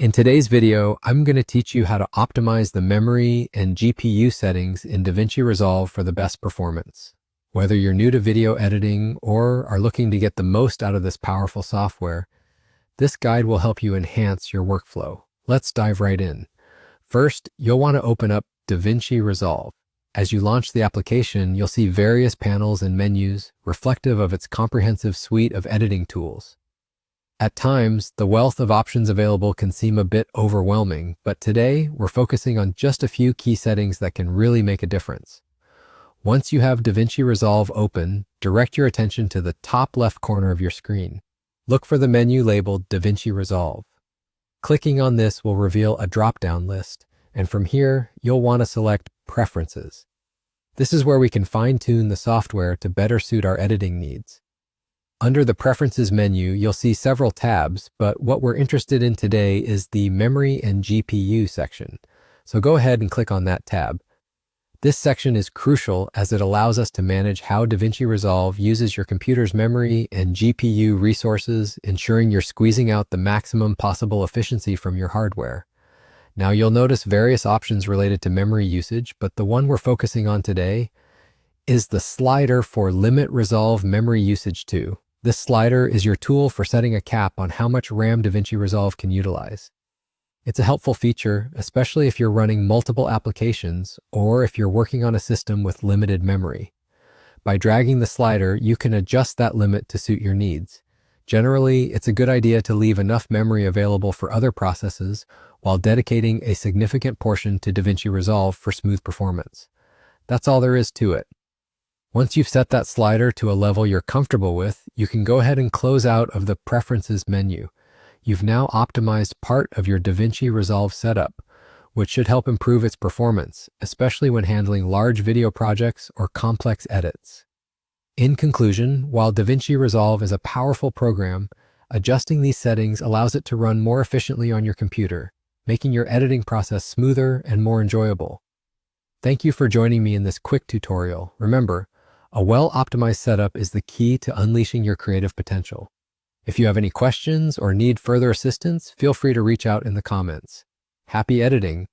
In today's video, I'm going to teach you how to optimize the memory and GPU settings in DaVinci Resolve for the best performance. Whether you're new to video editing or are looking to get the most out of this powerful software, this guide will help you enhance your workflow. Let's dive right in. First, you'll want to open up DaVinci Resolve. As you launch the application, you'll see various panels and menus reflective of its comprehensive suite of editing tools. At times, the wealth of options available can seem a bit overwhelming, but today we're focusing on just a few key settings that can really make a difference. Once you have DaVinci Resolve open, direct your attention to the top left corner of your screen. Look for the menu labeled DaVinci Resolve. Clicking on this will reveal a drop-down list, and from here, you'll want to select Preferences. This is where we can fine-tune the software to better suit our editing needs. Under the Preferences menu, you'll see several tabs, but what we're interested in today is the Memory and GPU section. So go ahead and click on that tab. This section is crucial as it allows us to manage how DaVinci Resolve uses your computer's memory and GPU resources, ensuring you're squeezing out the maximum possible efficiency from your hardware. Now you'll notice various options related to memory usage, but the one we're focusing on today is the slider for Limit Resolve Memory Usage to. This slider is your tool for setting a cap on how much RAM DaVinci Resolve can utilize. It's a helpful feature, especially if you're running multiple applications or if you're working on a system with limited memory. By dragging the slider, you can adjust that limit to suit your needs. Generally, it's a good idea to leave enough memory available for other processes while dedicating a significant portion to DaVinci Resolve for smooth performance. That's all there is to it. Once you've set that slider to a level you're comfortable with, you can go ahead and close out of the Preferences menu. You've now optimized part of your DaVinci Resolve setup, which should help improve its performance, especially when handling large video projects or complex edits. In conclusion, while DaVinci Resolve is a powerful program, adjusting these settings allows it to run more efficiently on your computer, making your editing process smoother and more enjoyable. Thank you for joining me in this quick tutorial. Remember, a well-optimized setup is the key to unleashing your creative potential. If you have any questions or need further assistance, feel free to reach out in the comments. Happy editing!